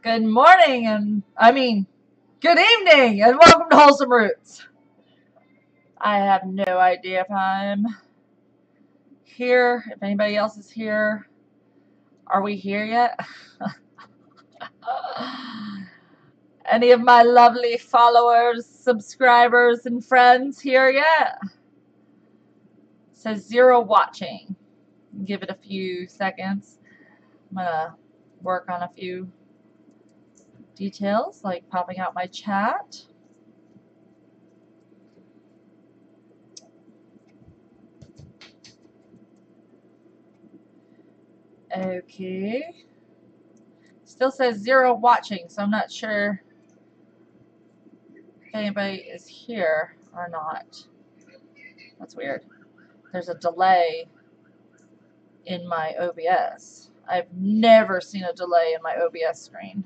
Good morning, good evening, and welcome to Wholesome Roots. I have no idea if I'm here, if anybody else is here. Are we here yet? Any of my lovely followers, subscribers, and friends here yet? It says 0 watching. Give it a few seconds. I'm gonna work on a few details, like popping out my chat. Okay. Still says 0 watching, so I'm not sure if anybody is here or not. That's weird. There's a delay in my OBS. I've never seen a delay in my OBS screen.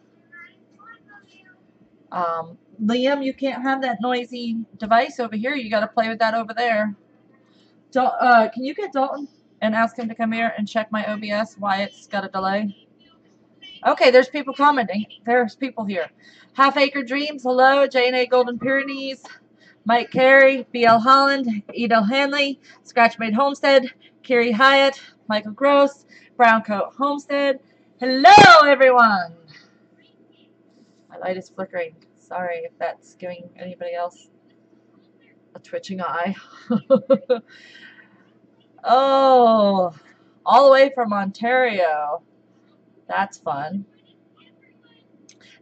Liam, you can't have that noisy device over here. You got to play with that over there. Can you get Dalton and ask him to come here and check my OBS why it's got a delay? Okay, there's people commenting. There's people here. Half Acre Dreams, hello. J&A Golden Pyrenees, Mike Carey, BL Holland, Edel Hanley, Scratchmade Homestead, Carrie Hyatt, Michael Gross, Browncoat Homestead. Hello, everyone. My light is flickering. Sorry if that's giving anybody else a twitching eye. Oh, all the way from Ontario. That's fun.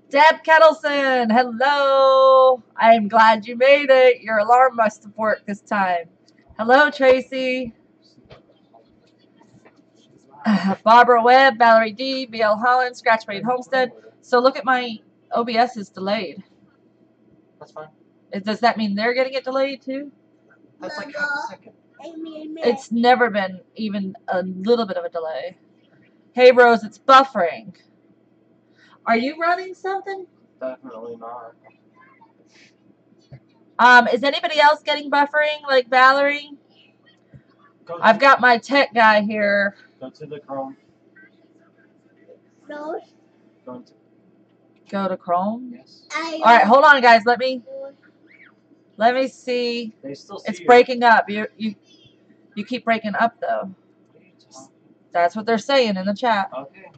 Deb Kettleson, hello. I'm glad you made it. Your alarm must have worked this time. Hello, Tracy. Barbara Webb, Valerie D, BL Holland, Scratchmade Homestead. So look at my OBS is delayed. That's fine. Does that mean they're getting it delayed too? That's like half a second. It's never been even a little bit of a delay. Hey, Rose, it's buffering. Are you running something? Definitely not. Is anybody else getting buffering like Valerie? I've got my tech guy here. Go to the Chrome. No. Go to Chrome? Yes. Alright, hold on guys, let me see. They still see It's you. breaking up. You keep breaking up though. That's what they're saying in the chat. Okay.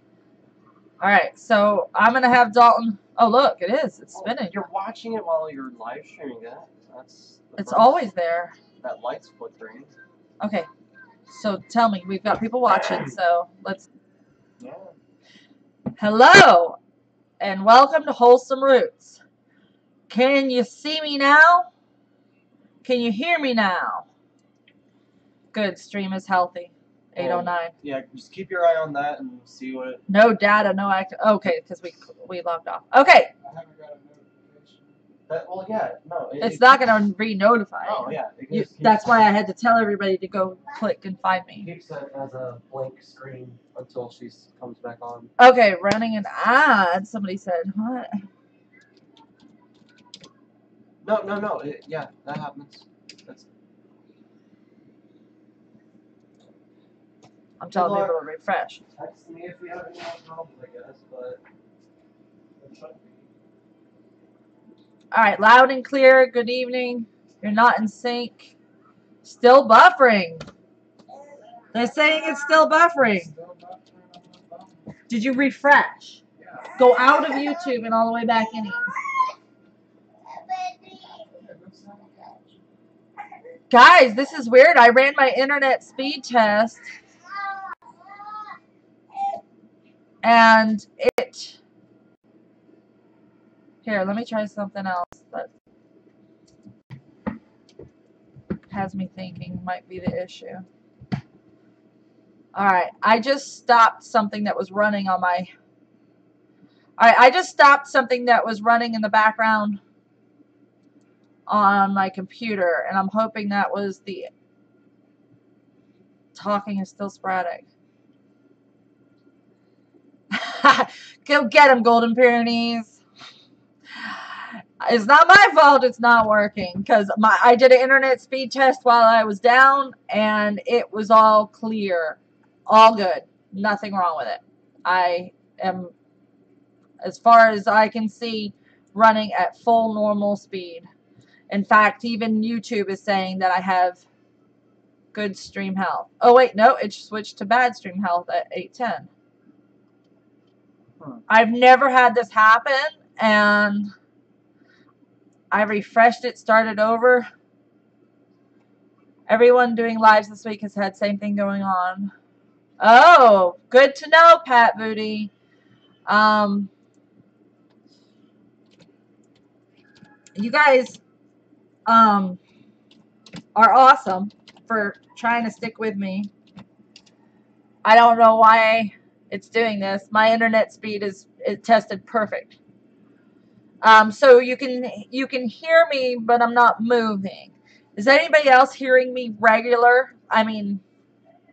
Alright, so I'm gonna have Dalton. Oh look, it is. It's spinning. You're watching it while you're live streaming it. It's always there. That light's flickering. Okay. So tell me, we've got people watching, so let's. Yeah. Hello, and welcome to Wholesome Roots. Can you see me now? Can you hear me now? Good, stream is healthy. 809. Yeah, just keep your eye on that and see what it... No data, no act. Okay, because we logged off. Okay. I haven't got a notification. Well, yeah, no. It's not going to be notified. Oh, yeah. That's why I had to tell everybody to go click and find me. Keeps it as a blank screen until she comes back on. Okay, running an ad. Somebody said, what? No. Yeah, that happens. I'm telling people to refresh. Text me if you have any more problems, I guess, but it shouldn't be. All right, loud and clear. Good evening. You're not in sync. Still buffering. They're saying it's still buffering. Did you refresh? Go out of YouTube and all the way back in. Guys, this is weird. I ran my internet speed test. And it... Here, let me try something else that has me thinking might be the issue. Alright, I just stopped something that was running on my... Alright, I just stopped something that was running in the background on my computer, and I'm hoping that was the... Talking is still sporadic. Go get him, Golden Pyrenees. It's not my fault it's not working, because I did an internet speed test while I was down, and it was all clear. All good. Nothing wrong with it. I am as far as I can see, running at full normal speed. In fact, even YouTube is saying that I have good stream health. Oh wait, no, it switched to bad stream health at 810. I've never had this happen, and I refreshed it, started over. Everyone doing lives this week has had same thing going on. Oh, good to know, Pat Booty. You guys are awesome for trying to stick with me. I don't know why it's doing this. My internet speed is tested perfect. So you can hear me, but I'm not moving. Is anybody else hearing me regular? I mean,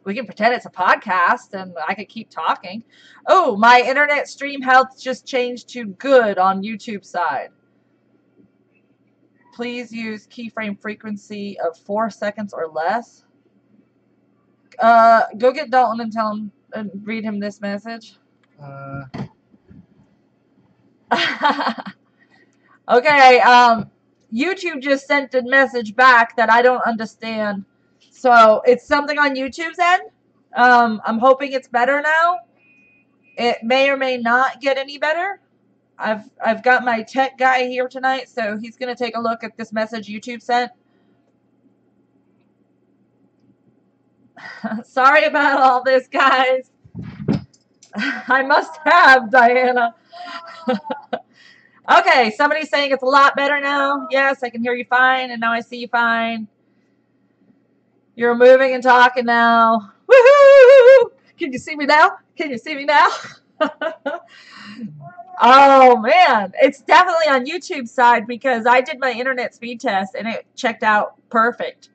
we can pretend it's a podcast and I could keep talking. Oh, my internet stream health just changed to good on YouTube side. Please use keyframe frequency of 4 seconds or less. Go get Dalton and tell him and read him this message. Okay, YouTube just sent a message back that I don't understand. So it's something on YouTube's end. I'm hoping it's better now. It may or may not get any better. I've got my tech guy here tonight, so he's gonna take a look at this message YouTube sent. Sorry about all this, guys. I must have, Diana. Okay, somebody's saying it's a lot better now. Yes, I can hear you fine, and now I see you fine. You're moving and talking now. Woohoo! Can you see me now? Can you see me now? Oh, man. It's definitely on YouTube's side because I did my internet speed test, and it checked out perfect.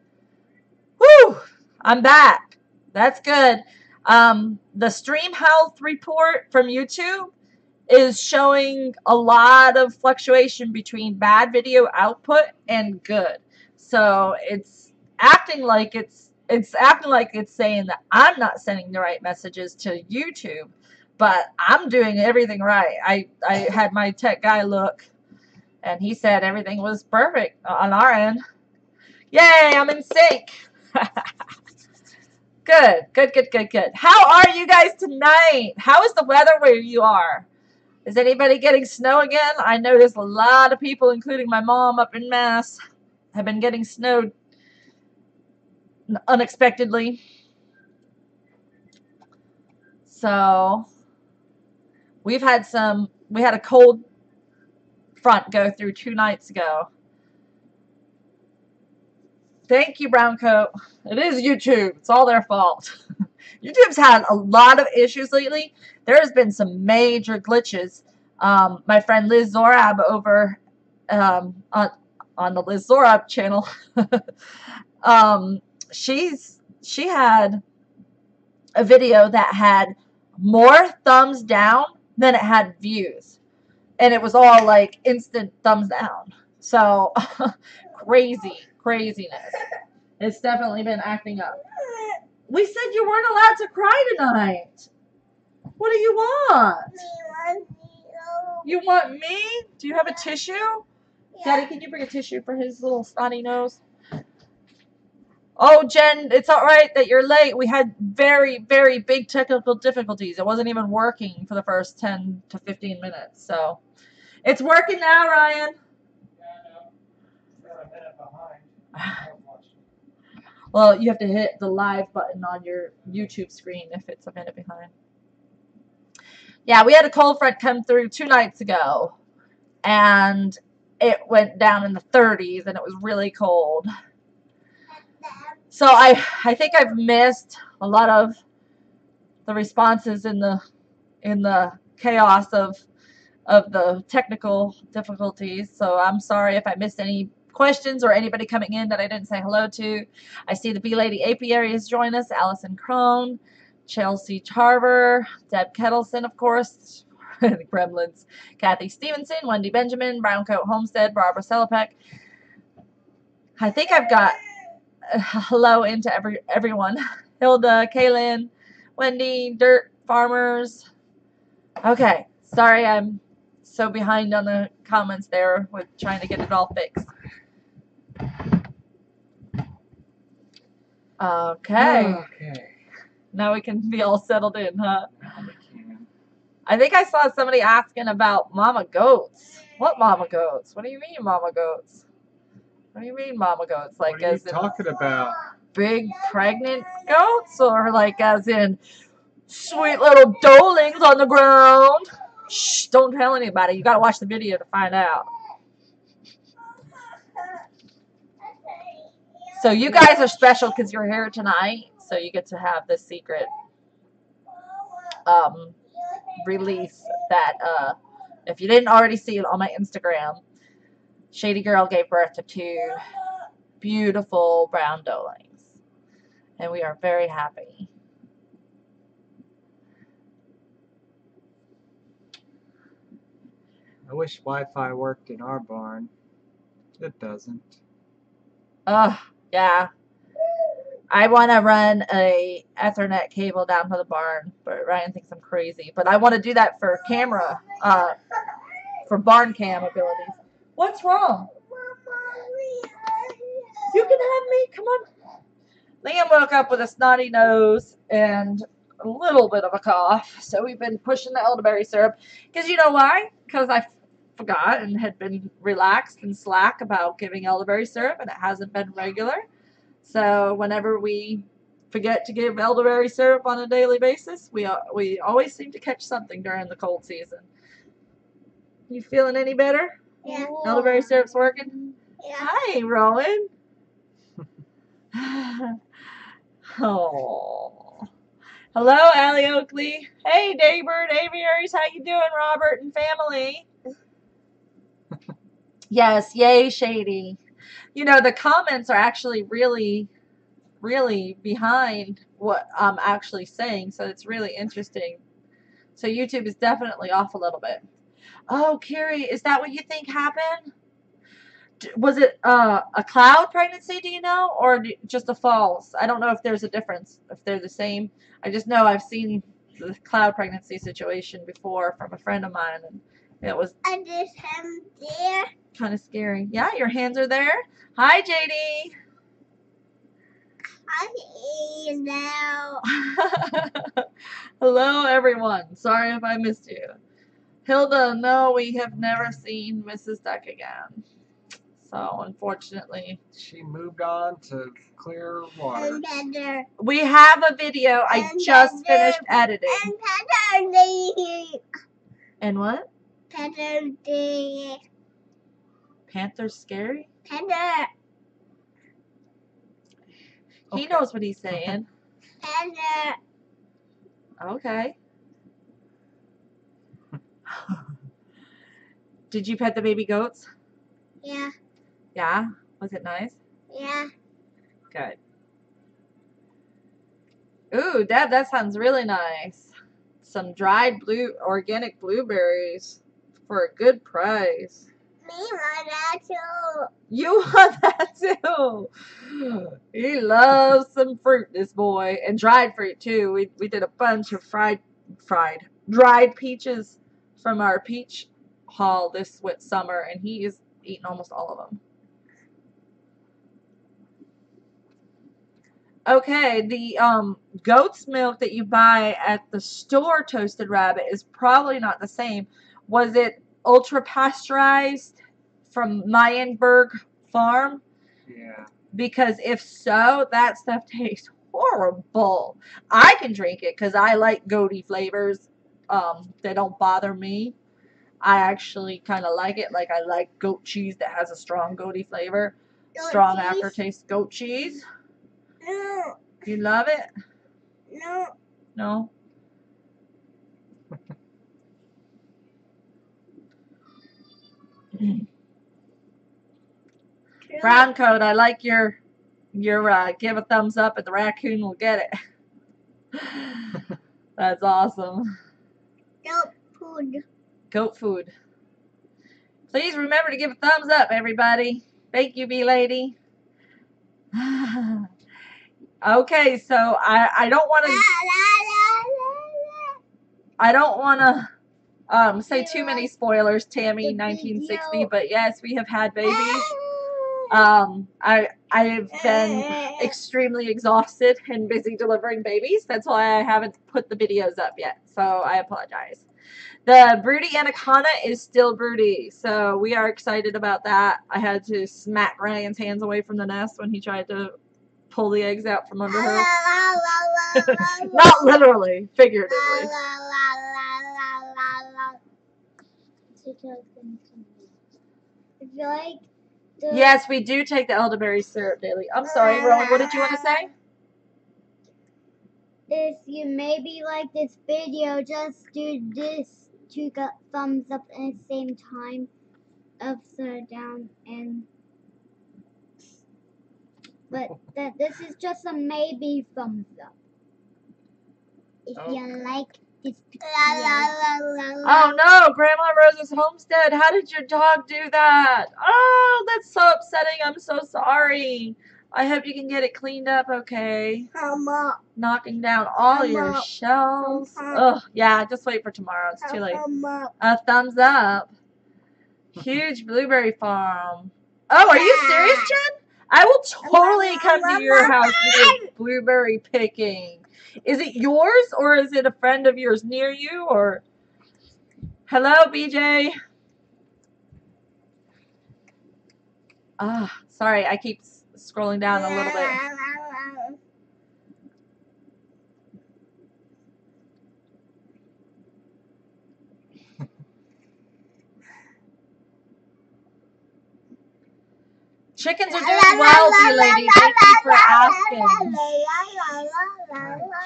Woo! I'm back. That's good. The stream health report from YouTube is showing a lot of fluctuation between bad video output and good. So it's acting like it's saying that I'm not sending the right messages to YouTube, but I'm doing everything right. I had my tech guy look, and he said everything was perfect on our end. Yay, I'm in sync. Good. How are you guys tonight? How is the weather where you are? Is anybody getting snow again? I noticed a lot of people, including my mom up in Mass, have been getting snowed unexpectedly. So we had a cold front go through 2 nights ago. Thank you, Brown Coat. It is YouTube. It's all their fault. YouTube's had a lot of issues lately. There's been some major glitches. My friend Liz Zorab over on the Liz Zorab channel, she had a video that had more thumbs down than it had views, and it was all like instant thumbs down. So craziness. It's definitely been acting up. We said you weren't allowed to cry tonight. What do you want? You want me? Do you have a tissue? Yeah. Daddy, can you bring a tissue for his little snotty nose? Oh, Jen, it's all right that you're late. We had very, very big technical difficulties. It wasn't even working for the first 10 to 15 minutes. So it's working now, Ryan. Yeah, I know. You're a minute behind. Well, you have to hit the live button on your YouTube screen if it's a minute behind. Yeah, we had a cold front come through 2 nights ago, and it went down in the 30s, and it was really cold. So I think I've missed a lot of the responses in the chaos of the technical difficulties. So I'm sorry if I missed any questions or anybody coming in that I didn't say hello to. I see the B-Lady Apiary has joined us, Allison Crone, Chelsea Tarver, Deb Kettleson, of course, the Gremlins, Kathy Stevenson, Wendy Benjamin, Browncoat Homestead, Barbara Selipek. I think I've got a hello into everyone. Hilda, Kaylin, Wendy, Dirt Farmers. Okay, sorry I'm so behind on the comments there with trying to get it all fixed. Okay. Okay. Now we can be all settled in, huh? Now we can. I think I saw somebody asking about mama goats. What mama goats? What do you mean mama goats? What do you mean mama goats? Like What are you as in talking about? big pregnant goats, or like as in sweet little dolings on the ground? Shh, don't tell anybody. You gotta watch the video to find out. So you guys are special because you're here tonight, so you get to have this secret release that if you didn't already see it on my Instagram, Shady Girl gave birth to 2 beautiful brown dolings, and we are very happy. I wish Wi-Fi worked in our barn. It doesn't. Yeah. I want to run a Ethernet cable down to the barn, but Ryan thinks I'm crazy. But I want to do that for camera, for barn cam abilities. What's wrong? You can have me. Come on. Liam woke up with a snotty nose and a little bit of a cough, so we've been pushing the elderberry syrup. Because you know why? Because I forgot and had been relaxed and slack about giving elderberry syrup, and it hasn't been regular. So whenever we forget to give elderberry syrup on a daily basis, we always seem to catch something during the cold season. You feeling any better? Yeah. Elderberry syrup's working? Yeah. Hi, Rowan. Oh. Hello, Allie Oakley. Hey, Daybird, Aviaries, how you doing, Robert and family? Yes, yay, Shady. You know, the comments are actually really behind what I'm actually saying, so it's really interesting. So YouTube is definitely off a little bit. Oh, Carrie, is that what you think happened? Was it a cloud pregnancy, do you know, or just a false? I don't know if there's a difference, if they're the same. I just know I've seen the cloud pregnancy situation before from a friend of mine, and it was And this hand there. kind of scary. Yeah, your hands are there. Hi, JD. I'm eating now. Hello, everyone. Sorry if I missed you. Hilda, no, we have never seen Mrs. Duck again. So, unfortunately. She moved on to clear water. And better. We have a video. I And just better. finished editing. And better day. And what? Better day. Panther's scary? Better. He Okay. knows what he's saying. Better. Okay. Did you pet the baby goats? Yeah. Yeah? Was it nice? Yeah. Good. Ooh, Deb, that sounds really nice. Some dried organic blueberries for a good price. Me want that too. You want that too. He loves some fruit, this boy, and dried fruit too. We did a bunch of dried peaches from our peach haul this summer, and he is eating almost all of them. Okay, the goat's milk that you buy at the store, Toasted Rabbit, is probably not the same. Was it ultra pasteurized from Meyenberg Farm? Yeah. Because if so, that stuff tastes horrible. I can drink it because I like goaty flavors. They don't bother me. I actually kind of like it. Like I like goat cheese that has a strong goaty flavor. Goat Strong cheese? aftertaste goat cheese. No. You love it? No. No? Brown coat, I like your give a thumbs up and the raccoon will get it. That's awesome. Goat food. Goat food. Please remember to give a thumbs up, everybody. Thank you, B-Lady. Okay, so I don't want to Say too many spoilers, Tammy, 1960. But yes, we have had babies. I've been extremely exhausted and busy delivering babies. That's why I haven't put the videos up yet. So I apologize. The broody anaconda is still broody, so we are excited about that. I had to smack Ryan's hands away from the nest when he tried to pull the eggs out from under her. Not literally, figuratively. Yes, we do take the elderberry syrup daily. I'm sorry, Rowan, what did you want to say? If you maybe like this video, just do this to get thumbs up at the same time, upside down, and but this is just a maybe thumbs up. If you like this video. Oh no, Grandma Rose's Homestead. How did your dog do that? Oh, that's so upsetting. I'm so sorry. I hope you can get it cleaned up okay. Knocking down all your shells. Oh, yeah, just wait for tomorrow. It's too late. A thumbs up. Huge blueberry farm. Oh, are you serious, Jen? I will totally come to your house and do blueberry picking. Is it yours or is it a friend of yours near you? Or hello, BJ. Ah, sorry, I keep scrolling down a little bit. Chickens are doing well, dear lady. Thank you for asking.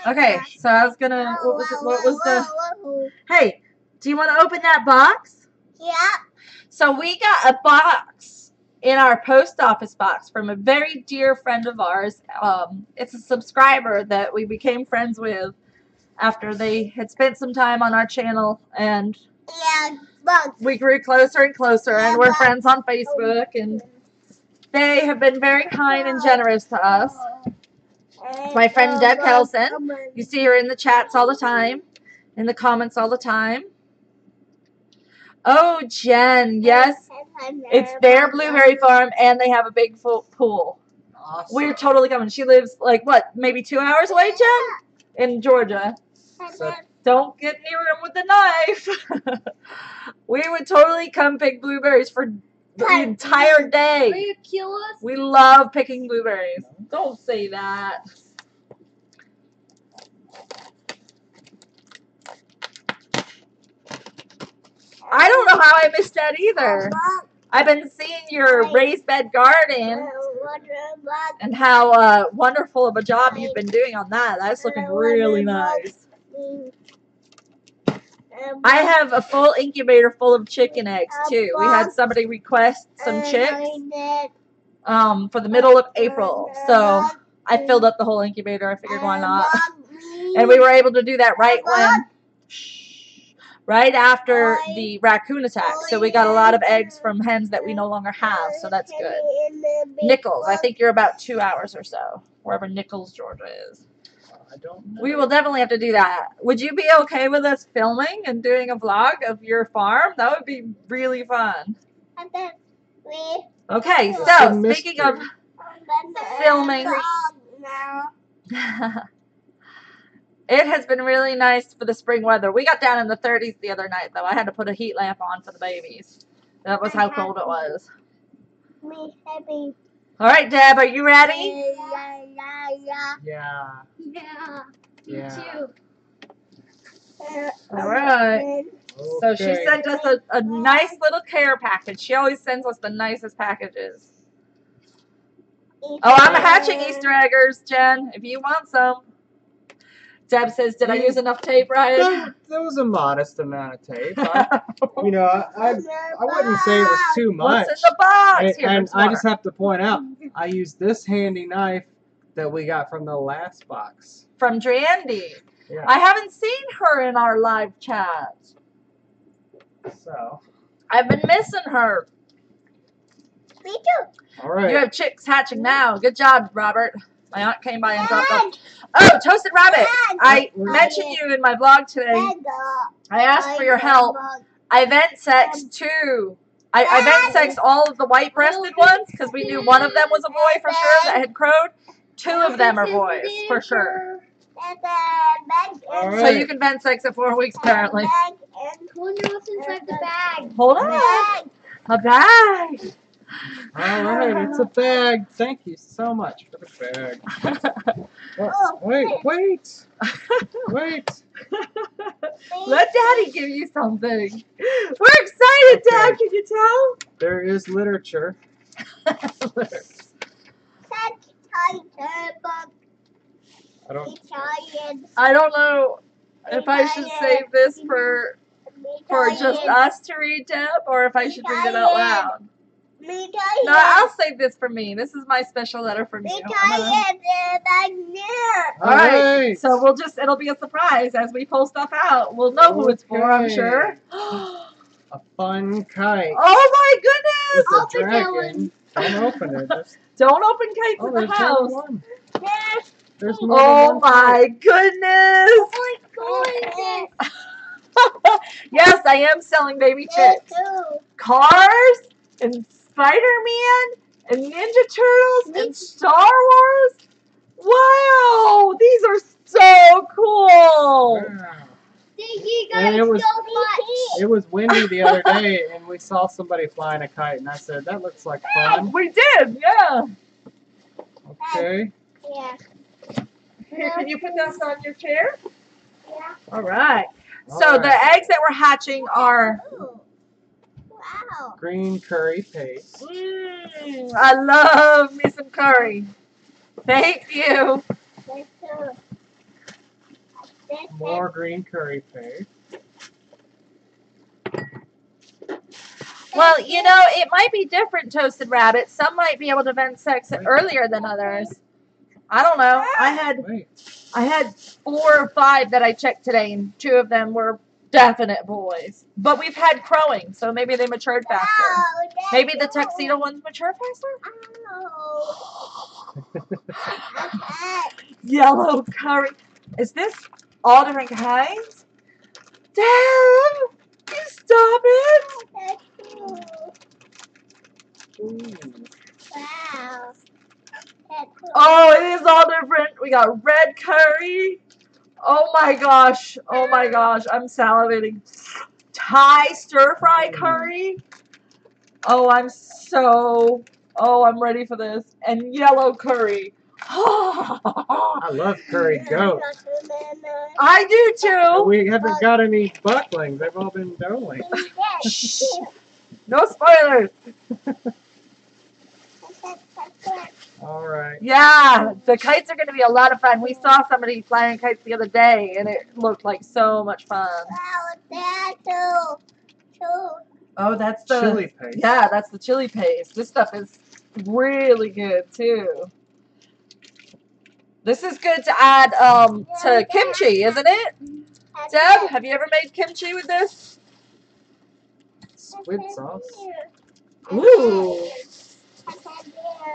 Okay, so I was gonna. What was the? Hey, do you want to open that box? Yeah. So we got a box in our post office box from a very dear friend of ours. It's a subscriber that we became friends with after they had spent some time on our channel, and we grew closer and closer, and we're friends on Facebook, and they have been very kind and generous to us. My friend Deb Kelson, you see her in the chats all the time, in the comments all the time. Oh, Jen, yes, it's their blueberry farm, and they have a big pool. Awesome. We're totally coming. She lives, like, what, maybe 2 hours away, Jen? In Georgia. So, Don't get near him with a knife. We would totally come pick blueberries for the entire day. Will you kill us? We love picking blueberries. Don't say that. I don't know how I missed that either. I've been seeing your raised bed garden and how wonderful of a job you've been doing on that. That's looking really nice. I have a full incubator full of chicken eggs too. We had somebody request some chicks for the middle of April. So I filled up the whole incubator. I figured why not. And we were able to do that right after the raccoon attack. So we got a lot of eggs from hens that we no longer have. So that's good. Nichols, I think you're about 2 hours or so, wherever Nichols, Georgia is. I don't know. We will definitely have to do that. Would you be okay with us filming and doing a vlog of your farm? That would be really fun. Okay, so speaking of filming, it has been really nice for the spring weather. We got down in the 30s the other night, though. I had to put a heat lamp on for the babies. That was how cold it was. All right, Deb, are you ready? Yeah. Me too. All right. So she Okay. sent us a nice little care package. She always sends us the nicest packages. Oh, I'm hatching Easter eggers, Jen, if you want some. Deb says, did I use enough tape, Ryan? There was a modest amount of tape. I wouldn't say it was too much. What's in the box? Here, And it's I water. just have to point out, I used this handy knife that we got from the last box. From Drandy. Yeah. I haven't seen her in our live chat. So, I've been missing her. Me too. all right. You have chicks hatching now. Good job, Robert. My aunt came by and dropped off. Oh, Toasted Rabbit. I mentioned you in my vlog today. I asked for your help. I vent sexed 2. I vent sexed all of the white-breasted ones because we knew one of them was a boy for sure that had crowed. 2 of them are boys for sure. All So you right. can vent sex at 4 weeks apparently. Wonder what's inside the bag. Hold on. A bag. All right. It's a bag. Thank you so much for the bag. Wait. Let Daddy give you something. We're excited, Dad. Okay. Can you tell? There is literature. I don't know if I should save this for just us to read, Deb, or if I should read it out loud. No, I'll save this for me. This is my special letter from you. All right. So it'll be a surprise as we pull stuff out. We'll know who it's for, I'm sure. A fun kite. Oh my goodness! It's a dragon. Don't open it. Don't open kites in the house. There's more Oh than one my goodness! Yes, I am selling baby chicks. Cars and Spider-Man and Ninja Turtles and Star Wars. Wow, these are so cool. Wow. Thank you And guys it was- so much. It was windy the other day, and we saw somebody flying a kite, and I said, that looks like fun. We did, yeah. Okay. Yeah. Here, can you put this on your chair? Yeah. All right. All So right. the eggs that we're hatching are. Ooh. Wow. Green curry paste. I love me some curry. Thank you. More green curry paste. Well, you know, it might be different, Toasted Rabbit. Some might be able to vent sex earlier than others. I don't know. Wait. I had 4 or 5 that I checked today, and 2 of them were definite boys. But we've had crowing, so maybe they matured faster. Maybe the tuxedo ones mature faster? Yellow curry. Is this all different kinds? Dad, you stop it. Ooh. Wow. Oh, it is all different. We got red curry. Oh my gosh. Oh my gosh. I'm salivating. Thai stir fry curry. Oh, I'm ready for this. And yellow curry. I love curried goat. I do But too. we haven't got any bucklings. They've all been doling. No spoilers. All right. Yeah, the kites are going to be a lot of fun. We saw somebody flying kites the other day, and it looked like so much fun. Oh, that's the Chili paste. Yeah, that's the chili paste. This stuff is really good too. This is good to add to kimchi, isn't it? Deb, have you ever made kimchi with this? Squid sauce. Ooh,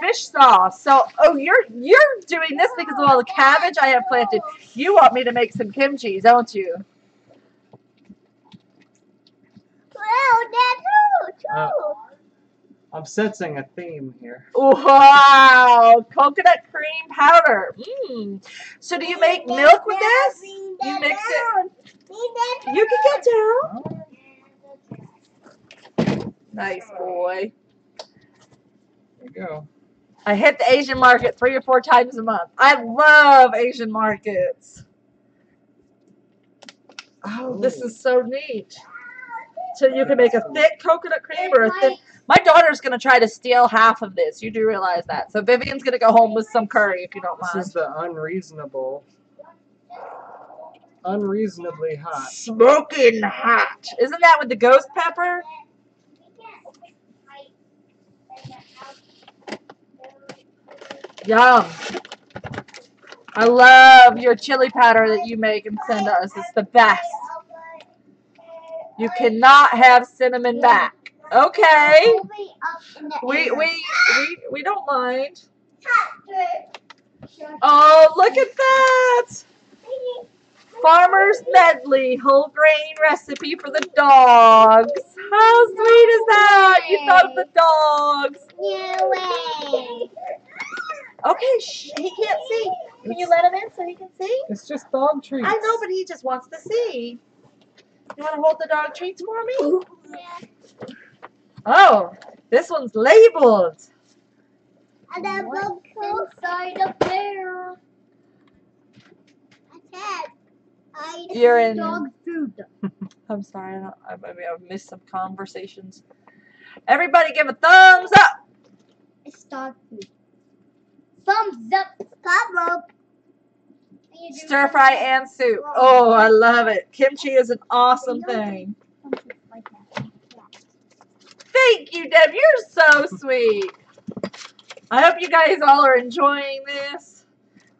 fish sauce. So, you're doing this because of all the cabbage I have planted. You want me to make some kimchi, don't you? I'm sensing a theme here. Wow, coconut cream powder. Mmm. So do you make milk with this? You mix it. You can get down. Nice boy. There you go. I hit the Asian market 3 or 4 times a month. I love Asian markets. Oh, this is so neat. So you can make a thick coconut cream or a thin. My daughter's going to try to steal half of this. You do realize that. So Vivian's going to go home with some curry if you don't mind. This is the unreasonably hot. Smoking hot. Isn't that with the ghost pepper? Yum. I love your chili powder that you make and send us. It's the best. You cannot have cinnamon back. Okay. We don't mind. Oh, look at that! Farmer's Medley whole grain recipe for the dogs. How sweet is that? You thought of the dogs. No way. Okay, shh, he can't see. Can you let him in so he can see? It's just dog treats. I know, but he just wants to see. You want to hold the dog treats for me? Yeah. Oh, this one's labeled. And then look inside up there. You're in. Dog food. I'm sorry, maybe I've missed some conversations. Everybody give a thumbs up. It's dog food. Thumbs up. Thumbs up. Stir fry and soup. Oh, I love it. Kimchi is an awesome thing. Thank you, Deb. You're so sweet. I hope you guys all are enjoying this.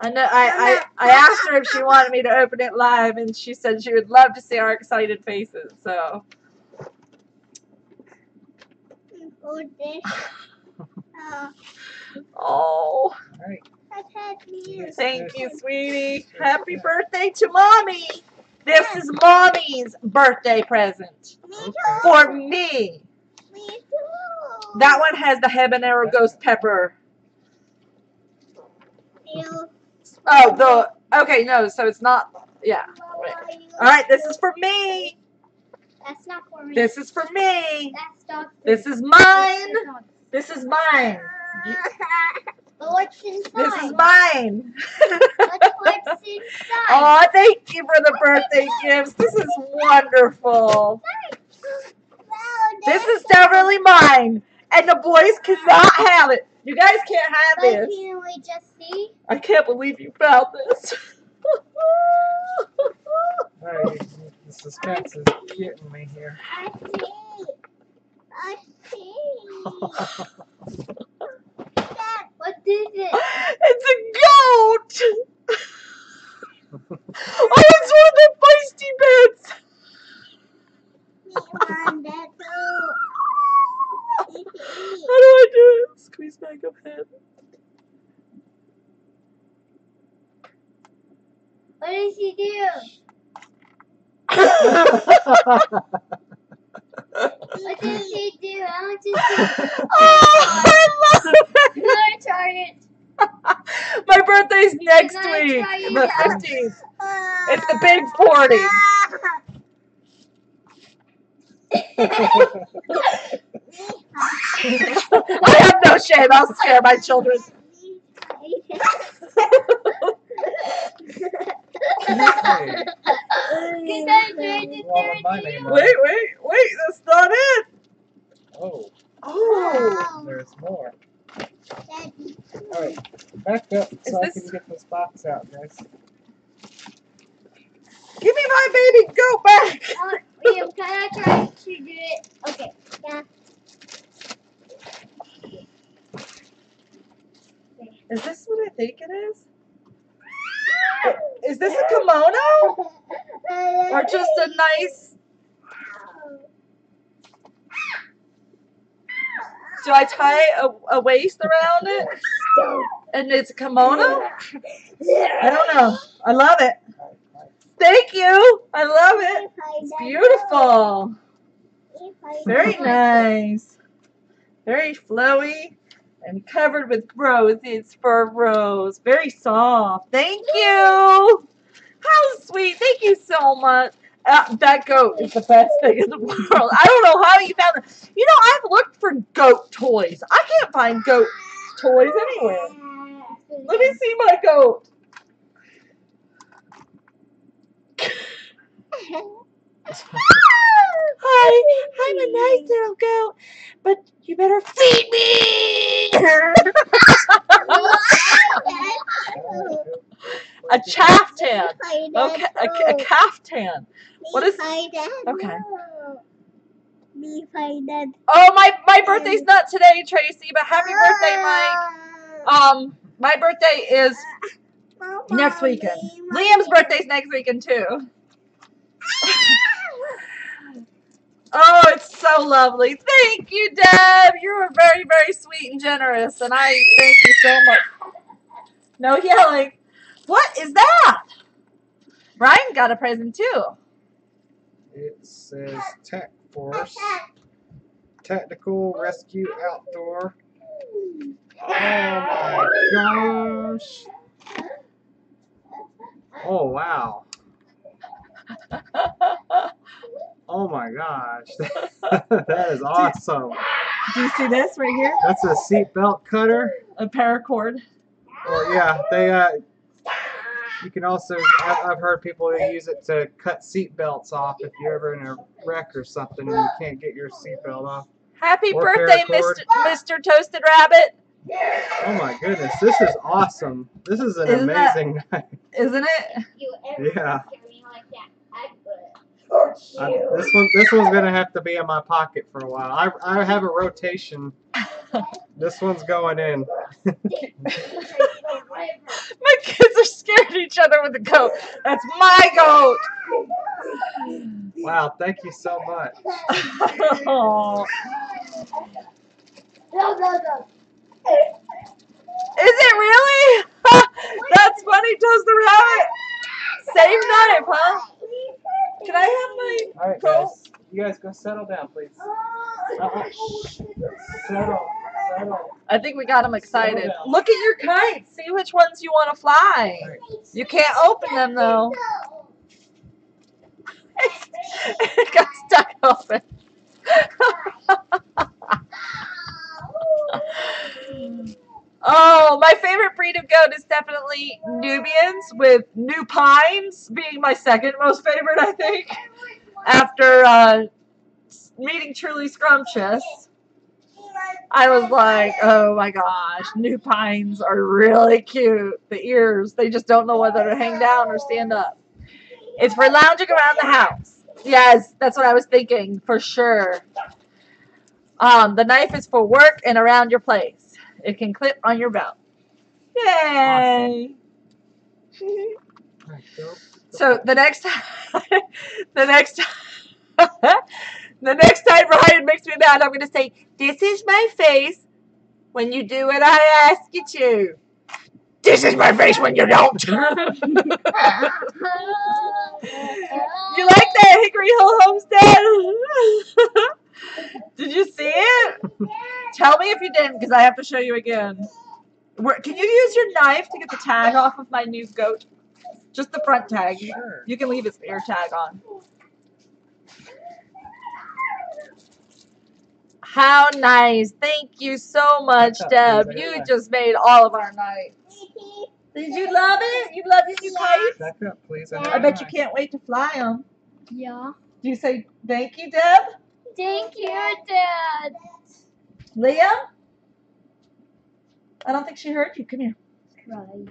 I know I asked her if she wanted me to open it live, and she said she would love to see our excited faces. So. Oh. All right. Thank you, sweetie. Happy birthday to Mommy. This is Mommy's birthday present for me. That one has the habanero ghost pepper. Oh, okay, no, so it's not, yeah. Right. All right, this is for me. That's not for me. This is for me. That's dog food. This is mine. This is mine. But what's inside? This is mine. What's inside? Oh, thank you for the birthday gifts. This is wonderful. This is definitely mine. And the boys cannot have it. You guys can't have But this. can we just see? I can't believe you found this. All right. The suspense is getting me here. I see. I see. Dad, what is it? It's a goat. Oh, it's one of the feisty beds. We want that too. How do I do it? Squeeze back up head. What does he do? What does he do? I want to see. Oh, I love I'm it. gonna try it. My birthday's next Can I week, try it the out? 15th. It's the big 40. I have no shame. I'll scare my children. Wait. That's not it. Oh, Oh. there's more. All right, back up so I can get this box out, guys. Give me my baby goat back. Liam, can I try to do it? Okay, yeah. Is this what I think it is? Is this a kimono? Or just a nice... Do I tie a waist around it? And it's a kimono? I don't know. I love it. Thank you. I love it. It's beautiful. Very nice. Very flowy and covered with roses for rose. Very soft. Thank you. How sweet. Thank you so much. That goat is the best thing in the world. I don't know how you found it. You know, I've looked for goat toys. I can't find goat toys anywhere. Let me see my goat. Hi, I'm a nice little goat, but you better feed me. A chaftan. Okay, a caftan. What is? Okay. Oh, my birthday's not today, Tracy, but happy birthday, Mike. My birthday is next weekend. Liam's birthday's next weekend too. Oh, it's so lovely. Thank you, Deb. You were very, very sweet and generous, and I thank you so much. No yelling. What is that? Ryan got a present too. It says Tech Force. Technical Rescue Outdoor. Oh my gosh. Oh wow. Oh my gosh. That is awesome. Do you see this right here? That's a seatbelt cutter. A paracord. Or yeah, you can also, I've heard people use it to cut seatbelts off if you're ever in a wreck or something and you can't get your seatbelt off. Happy Or birthday, paracord. Mr. Toasted Rabbit. Oh my goodness, this is awesome. This is an Isn't that- amazing night. Isn't it? Yeah. This one's gonna have to be in my pocket for a while. I have a rotation. This one's going in. My kids are scared of each other with the goat. That's my goat. Wow, thank you so much. Oh. Is it really? That's funny, Toasted Rabbit. Same knife, huh? Can I have my Alright coat? guys, you guys go settle down please. Settle. I think we got them excited. Settle down. Look at your kites. See which ones you want to fly. Alright. You can't open them though. It got stuck open. Oh, my favorite breed of goat is definitely Nubians, with New Pines being my second most favorite, I think, after meeting Truly Scrumptious. I was like, oh my gosh, New Pines are really cute. The ears, they just don't know whether to hang down or stand up. It's for lounging around the house. Yes, that's what I was thinking, for sure. The knife is for work and around your place. It can clip on your belt. Yay! Alright, go. So the next time, the next time Ryan makes me mad, I'm going to say, "This is my face when you do what I ask you to. This is my face when you don't." You like that Hickory Hill Homestead? Did you see it? Tell me if you didn't, because I have to show you again. Can you use your knife to get the tag off of my new goat? Just the front tag. Sure. You can leave his ear tag on. How nice. Thank you so much, Deb. You just made all of our nights. Did you love it? You love your new kites? Back up, please. I bet you can't wait to fly them. Yeah. Do you say thank you, Deb? Thank you, Dad. Liam? I don't think she heard you. Come here. Ryan.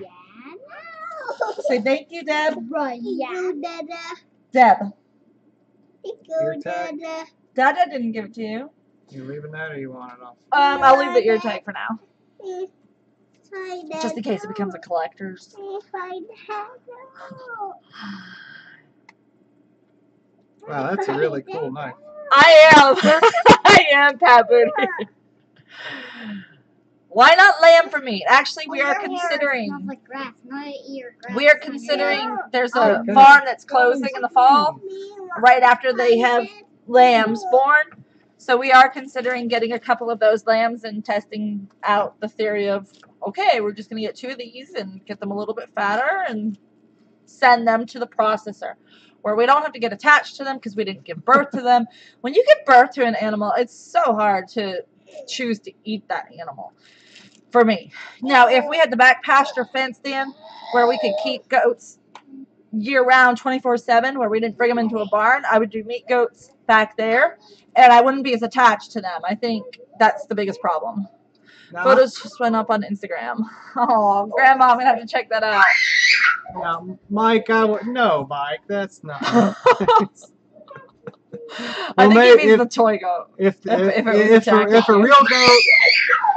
Say thank you, Deb. Ryan. Deb. Ear tag. Dada didn't give it to you. You leaving that or you want it off? I'll leave the ear tag for now. Just in case it becomes a collector's. Wow, that's a really cool knife. I am. I am, Pat Booty. Why not lamb for meat? Actually, we are considering. Smells like grass, not ear grass. We are considering. There's a Okay. farm that's closing in the fall, right after they have lambs born. So we are considering getting a couple of those lambs and testing out the theory of, okay, we're just going to get 2 of these and get them a little bit fatter and send them to the processor, where we don't have to get attached to them because we didn't give birth to them. When you give birth to an animal, it's so hard to choose to eat that animal. For me. Now, if we had the back pasture fenced in, where we could keep goats year-round, 24/7, where we didn't bring them into a barn, I would do meat goats back there, and I wouldn't be as attached to them. I think that's the biggest problem. Now, Photos just went up on Instagram. Oh, Grandma, I'm going to have to check that out. now, Mike, no, Mike, that's not. I think maybe he means the toy goat. If it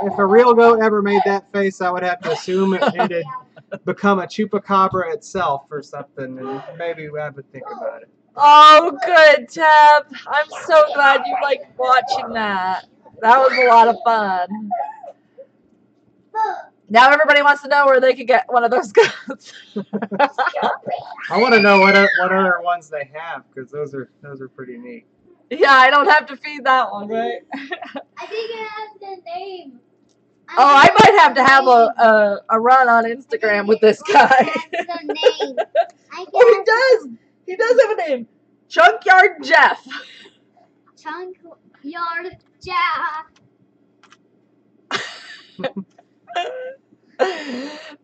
was a real goat ever made that face, I would have to assume it had become a chupacabra itself or something, and maybe I would think about it. Oh, good, Tab. I'm so glad you liked watching that. That was a lot of fun. Now everybody wants to know where they can get one of those goats. I want to know what other ones they have, because those are pretty neat. Yeah, I don't have to feed that one, right? I think it has the name. Oh, I might have to have a run on Instagram with this guy. That's the name. Oh, he does. He does have a name. Junkyard Jeff. Junkyard Jack.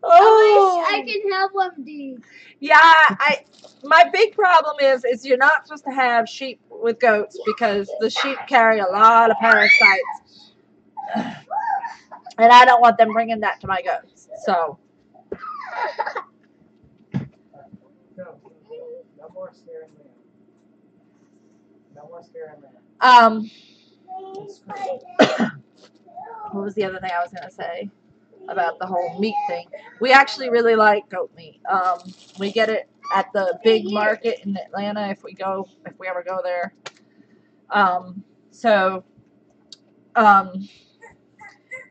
Oh. I wish I could have one of these. Yeah, my big problem is you're not supposed to have sheep with goats because the sheep carry a lot of parasites. And I don't want them bringing that to my goats. So. No more scaring me. No more scaring me. What was the other thing I was gonna say about the whole meat thing? We actually really like goat meat. We get it at the big market in Atlanta if we ever go there.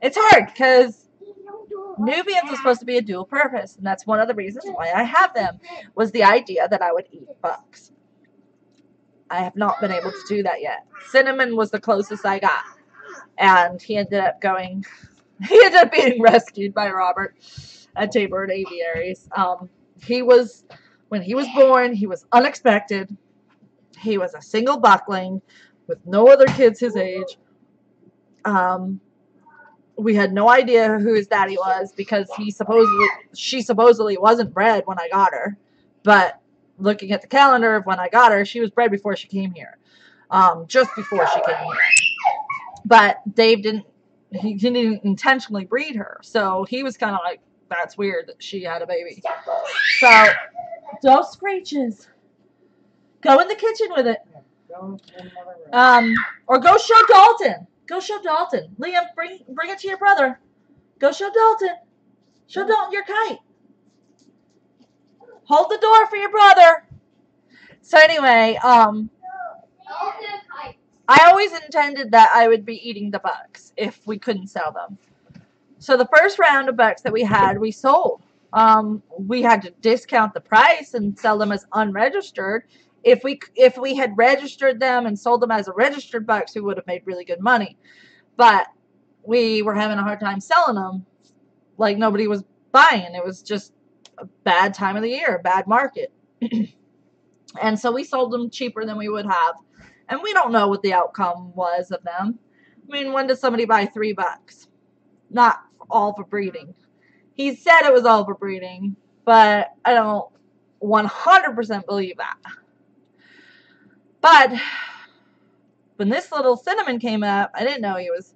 It's hard because Nubians are supposed to be a dual purpose, and that's one of the reasons why I have them, was the idea that I would eat bucks. I have not been able to do that yet. Cinnamon was the closest I got, and he ended up being rescued by Robert at Taybird Aviaries. When he was born, he was unexpected. He was a single buckling with no other kids his age. We had no idea who his daddy was because she supposedly wasn't bred when I got her. But looking at the calendar of when I got her, she was bred before she came here. Just before she came here. But Dave didn't intentionally breed her. So he was kind of like, that's weird that she had a baby. So, those screeches. Go in the kitchen with it. Or go show Dalton. Go show Dalton. Liam, bring it to your brother. Go show Dalton. Show Dalton your kite. Hold the door for your brother. So anyway, I always intended that I would be eating the bucks if we couldn't sell them. So the first round of bucks that we had, we sold. We had to discount the price and sell them as unregistered. If we had registered them and sold them as a registered bucks, we would have made really good money. But we were having a hard time selling them. Like nobody was buying. It was just a bad time of the year, a bad market. And so we sold them cheaper than we would have. And we don't know what the outcome was of them. I mean, when does somebody buy $3? Not all for breeding. He said it was all for breeding, but I don't 100% believe that. But when this little Cinnamon came up, I didn't know he was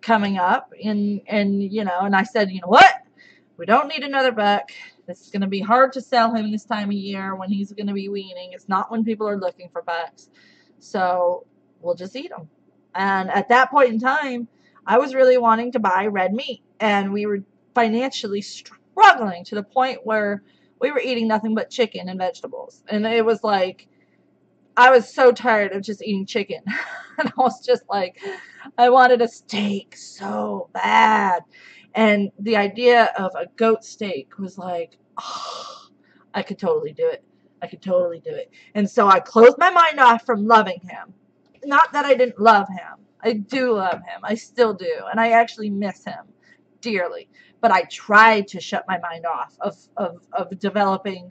coming up. And I said, you know what? We don't need another buck. This is going to be hard to sell him this time of year when he's going to be weaning. It's not when people are looking for bucks. So we'll just eat them. And at that point in time, I was really wanting to buy red meat. And we were financially struggling to the point where we were eating nothing but chicken and vegetables. And it was like, I was so tired of just eating chicken. And I was just like, I wanted a steak so bad. And the idea of a goat steak was like, oh, I could totally do it. I could totally do it. And so I closed my mind off from loving him. Not that I didn't love him. I do love him. I still do. And I actually miss him dearly. But I tried to shut my mind off of developing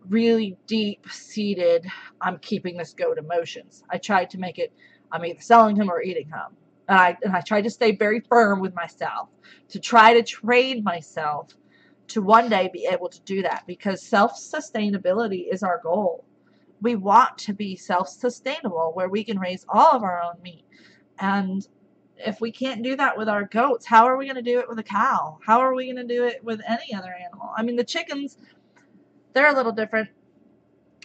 really deep-seated, I'm keeping this goat emotions. I tried to make it, I'm either selling him or eating him. And I tried to stay very firm with myself, to try to train myself to one day be able to do that, because self-sustainability is our goal. We want to be self-sustainable where we can raise all of our own meat. And if we can't do that with our goats, how are we going to do it with a cow? How are we going to do it with any other animal? I mean, the chickens, they're a little different.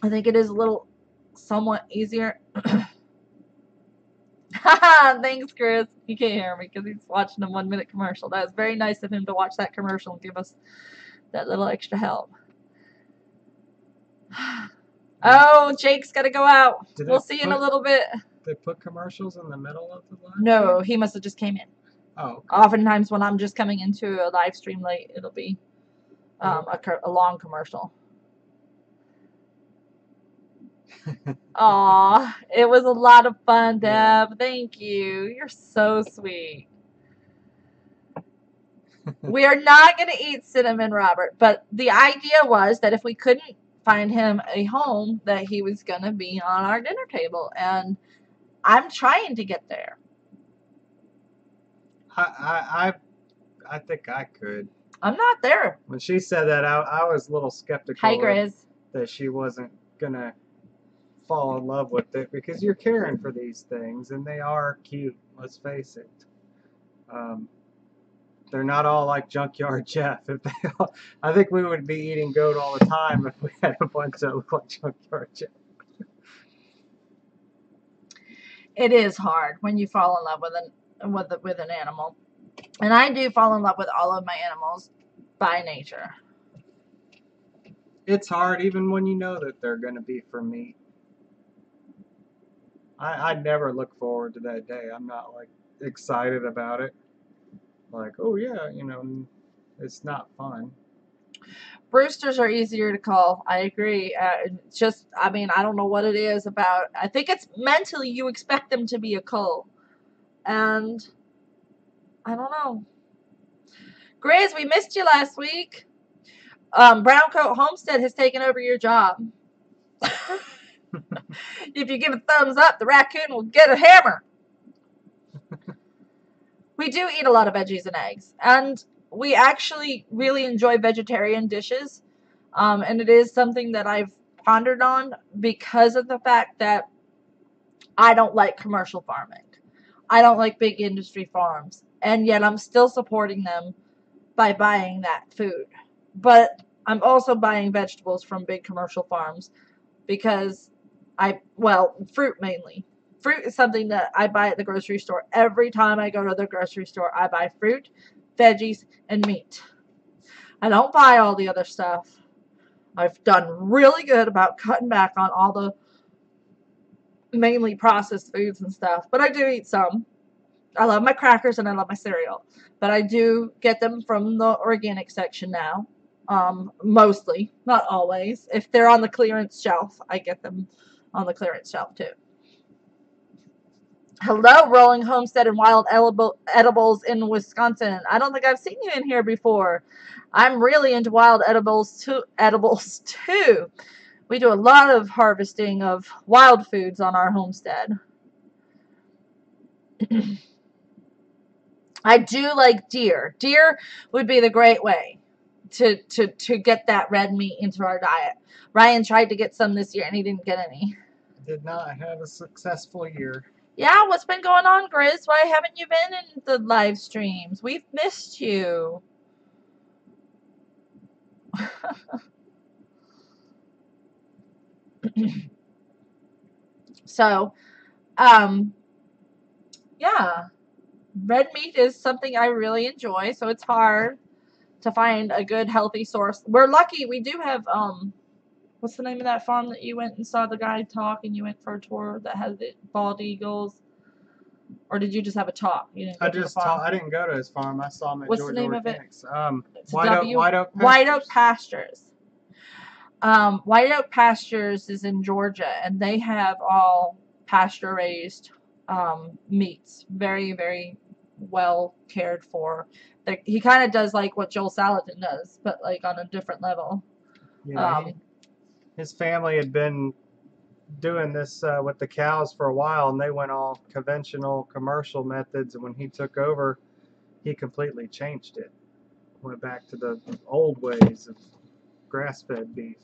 I think it is a little somewhat easier. Thanks, Chris. He can't hear me because he's watching a 1-minute commercial. That was very nice of him to watch that commercial and give us that little extra help. Oh, Jake's got to go out. We'll see you in a little bit. They put commercials in the middle of the line? No, he must have just came in. Oh, okay. Oftentimes when I'm just coming into a live stream late, it'll be a long commercial. Aw, it was a lot of fun, Deb. Yeah. Thank you. You're so sweet. We are not going to eat Cinnamon Robert, but the idea was that if we couldn't find him a home, that he was going to be on our dinner table, and I'm trying to get there. I think I could. I'm not there. When she said that, I was a little skeptical. Hi, Grizz. That she wasn't gonna fall in love with it, because you're caring for these things and they are cute. Let's face it. They're not all like Junkyard Jeff. If they all, I think we would be eating goat all the time if we had a bunch that look like Junkyard Jeff. It is hard when you fall in love with an animal, and I do fall in love with all of my animals by nature. It's hard even when you know that they're gonna be for meat. I never look forward to that day. I'm not like excited about it. Like, oh yeah, it's not fun. Roosters are easier to call. I agree. It's just, I mean, I don't know what it is about. I think it's mentally you expect them to be a cull. And I don't know. Grizz, we missed you last week. Brown Coat Homestead has taken over your job. If you give a thumbs up, the raccoon will get a hammer. We do eat a lot of veggies and eggs. And we actually really enjoy vegetarian dishes. And it is something that I've pondered on because of the fact that I don't like commercial farming. I don't like big industry farms. And yet I'm still supporting them by buying that food. But I'm also buying vegetables from big commercial farms because fruit mainly. Fruit is something that I buy at the grocery store. Every time I go to the grocery store, I buy fruit, veggies, and meat. I don't buy all the other stuff. I've done really good about cutting back on all the mainly processed foods and stuff, but I do eat some. I love my crackers and I love my cereal, but I do get them from the organic section now. Mostly, not always. If they're on the clearance shelf, I get them on the clearance shelf too. Hello, Rolling Homestead and Wild Edibles in Wisconsin. I don't think I've seen you in here before. I'm really into wild edibles too. We do a lot of harvesting of wild foods on our homestead. I do like deer. Deer would be the great way to get that red meat into our diet. Ryan tried to get some this year and he didn't get any. Did not have a successful year. Yeah, what's been going on, Grizz? Why haven't you been in the live streams? We've missed you. So, yeah, red meat is something I really enjoy, so it's hard to find a good, healthy source. We're lucky we do have, what's the name of that farm that you went and saw the guy talk and you went for a tour that has the bald eagles? Or did you just have a talk? You didn't go to the farm? I didn't go to his farm. I saw him at What's Georgia the name Organics. of it? White Oak Pastures. White Oak Pastures. White Oak Pastures is in Georgia, and they have all pasture-raised meats. Very, very well cared for. He kind of does like what Joel Salatin does, but like on a different level. Yeah, his family had been doing this with the cows for a while, and they went all conventional commercial methods, and when he took over, he completely changed it. Went back to the old ways of grass-fed beef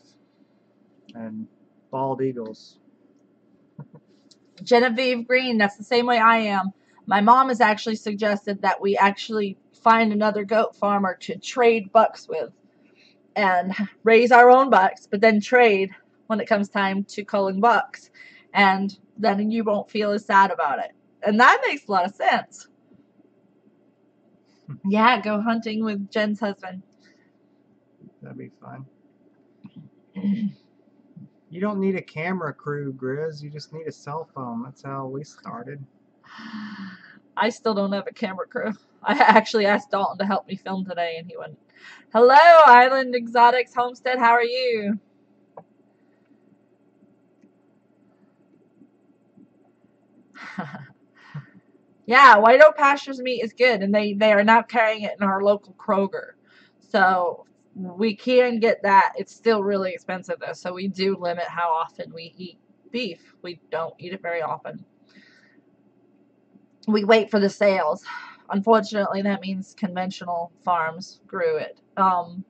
and bald eagles. Genevieve Green, that's the same way I am. My mom has actually suggested that we actually find another goat farmer to trade bucks with and raise our own bucks, but then trade when it comes time to culling bucks. And then you won't feel as sad about it. And that makes a lot of sense. Yeah, go hunting with Jen's husband. That'd be fun. You don't need a camera crew, Grizz. You just need a cell phone. That's how we started. I still don't have a camera crew. I actually asked Dalton to help me film today, and he went, "Hello, Island Exotics Homestead. How are you?" Yeah, White Oak Pastures meat is good, and they are now carrying it in our local Kroger. So we can get that. It's still really expensive, though, so we do limit how often we eat beef. We don't eat it very often. We wait for the sales. Unfortunately, that means conventional farms grew it. Can't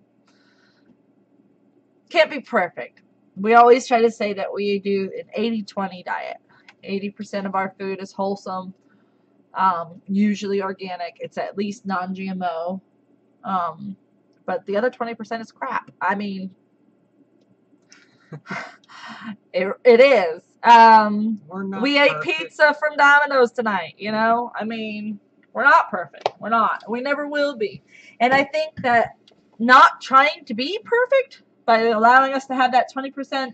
be perfect. We always try to say that we do an 80-20 diet. 80% of our food is wholesome, usually organic. It's at least non-GMO. But the other 20% is crap. I mean, it is. We ate pizza from Domino's tonight, you know? I mean, we're not perfect. We're not. We never will be. And I think that not trying to be perfect by allowing us to have that 20%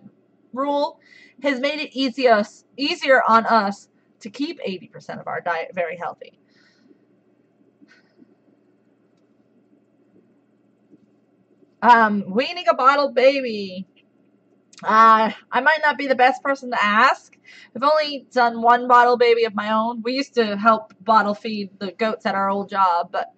rule has made it easier on us to keep 80% of our diet very healthy. Weaning a bottled baby. I might not be the best person to ask. I've only done one bottle baby of my own. We used to help bottle feed the goats at our old job, but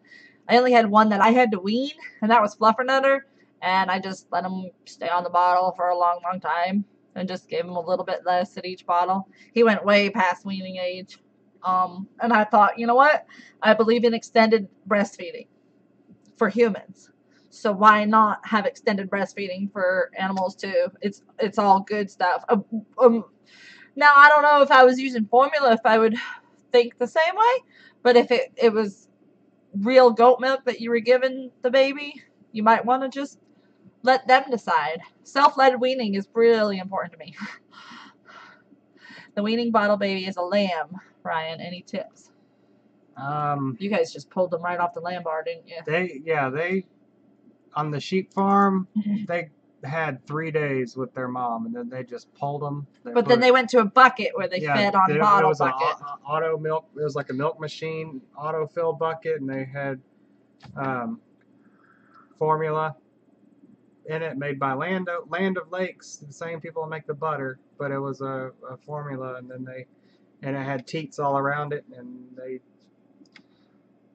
I only had one that I had to wean, and that was Fluffernutter, and I just let him stay on the bottle for a long, long time and just gave him a little bit less at each bottle. He went way past weaning age, and I thought, you know what? I believe in extended breastfeeding for humans. So why not have extended breastfeeding for animals too? It's all good stuff. Now I don't know if I was using formula if I would think the same way, but if it was real goat milk that you were giving the baby, you might want to just let them decide. Self-led weaning is really important to me. The weaning bottle baby is a lamb. Ryan, any tips? You guys just pulled them right off the lamb bar, didn't you? They on the sheep farm, they had 3 days with their mom, and then they just pulled them. But then they went to a bucket where they fed on bottle bucket. It was auto milk. It was like a milk machine, autofill bucket, and they had formula in it made by Land of Lakes, the same people that make the butter, but it was a formula, and then it had teats all around it, and they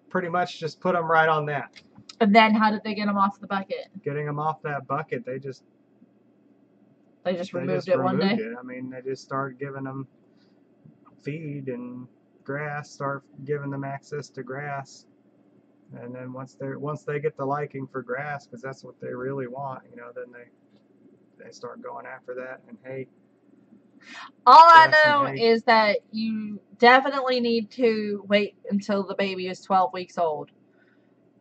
pretty much just put them right on that. And then how did they get them off the bucket? Getting them off that bucket, they just removed it one day? I mean, they just started giving them feed and grass, start giving them access to grass. And then once they get the liking for grass, because that's what they really want, you know, then they start going after that and hay. All I know is that you definitely need to wait until the baby is 12 weeks old.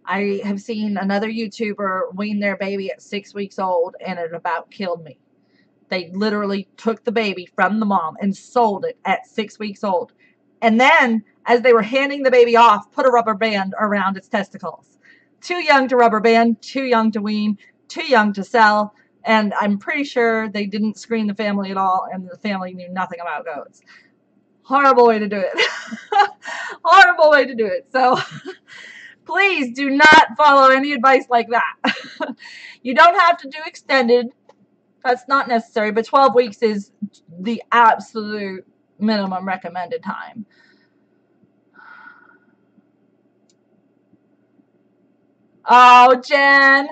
I have seen another YouTuber wean their baby at 6 weeks old, and it about killed me. They literally took the baby from the mom and sold it at 6 weeks old. And then, as they were handing the baby off, put a rubber band around its testicles. Too young to rubber band, too young to wean, too young to sell. And I'm pretty sure they didn't screen the family at all, and the family knew nothing about goats. Horrible way to do it. Horrible way to do it. So please do not follow any advice like that. You don't have to do extended. That's not necessary, but 12 weeks is the absolute minimum recommended time. Oh, Jen,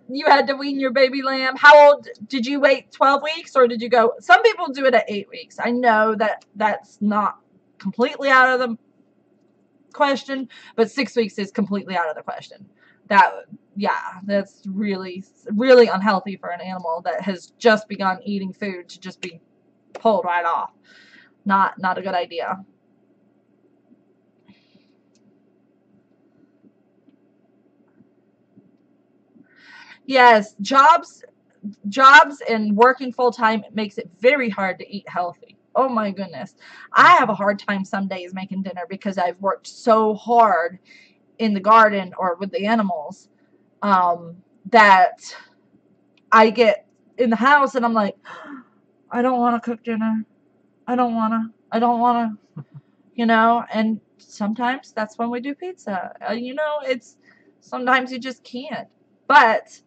you had to wean your baby lamb. How old did you wait? 12 weeks, or did you go? Some people do it at 8 weeks. I know that that's not completely out of the question, but 6 weeks is completely out of the question. That's really, really unhealthy for an animal that has just begun eating food to just be pulled right off. Not a good idea. Yes, jobs and working full time makes it very hard to eat healthy. Oh my goodness. I have a hard time some days making dinner because I've worked so hard in the garden or with the animals that I get in the house and I'm like, I don't want to cook dinner. I don't want to, you know, and sometimes that's when we do pizza. You know, it's sometimes you just can't. But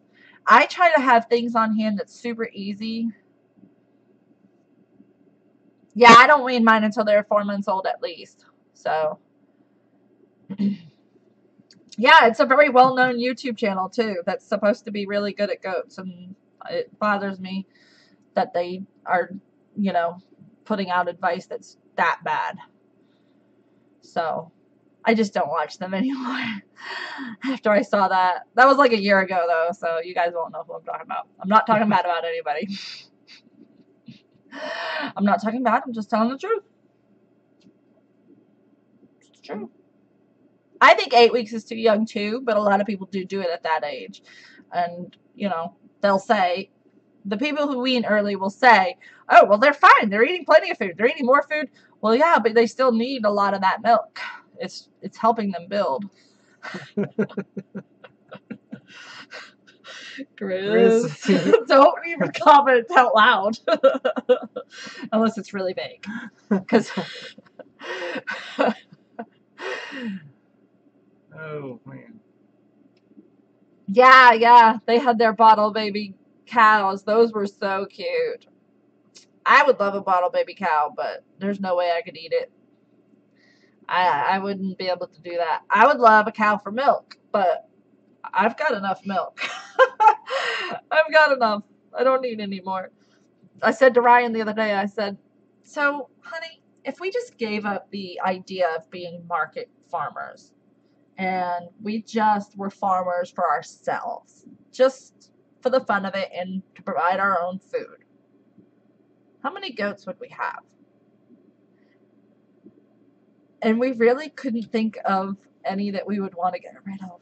I try to have things on hand that's super easy. Yeah, I don't wean mine until they're 4 months old at least. So, yeah, it's a very well-known YouTube channel too that's supposed to be really good at goats, and it bothers me that they are, you know, putting out advice that's that bad. So, I just don't watch them anymore. After I saw that. That was like a year ago though, so you guys won't know who I'm talking about. I'm not talking bad about anybody. I'm not talking bad, I'm just telling the truth. It's true. I think 8 weeks is too young too, but a lot of people do it at that age. And, you know, they'll say, the people who wean early will say, oh, well, they're fine. They're eating plenty of food. They're eating more food. Well, yeah, but they still need a lot of that milk. It's helping them build. Chris, don't even comment out loud. Unless it's really vague. Because... Oh, man. Yeah, they had their bottle baby cows. Those were so cute. I would love a bottle baby cow, but there's no way I could eat it. I wouldn't be able to do that. I would love a cow for milk, but I've got enough milk. I've got enough. I don't need any more. I said to Ryan the other day, I said, so, honey, if we just gave up the idea of being market farmers and we just were farmers for ourselves, just for the fun of it and to provide our own food, how many goats would we have? And we really couldn't think of any that we would want to get rid of.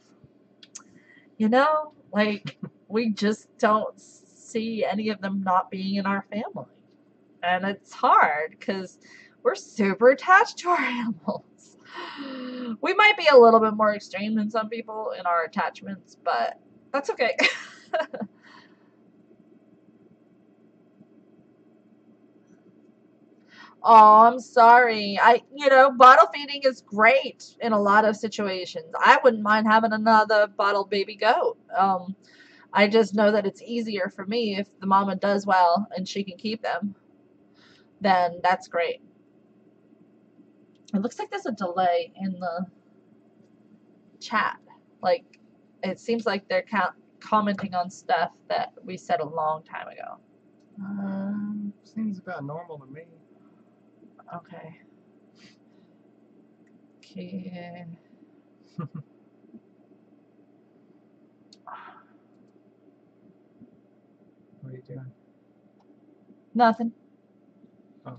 You know, like, we just don't see any of them not being in our family. And it's hard because we're super attached to our animals. We might be a little bit more extreme than some people in our attachments, but that's okay. Oh, I'm sorry. Bottle feeding is great in a lot of situations. I wouldn't mind having another bottle baby goat. I just know that it's easier for me if the mama does well and she can keep them. Then that's great. It looks like there's a delay in the chat. Like, it seems like they're commenting on stuff that we said a long time ago. Seems about normal to me. Okay. Okay. What are you doing? Nothing. Oh.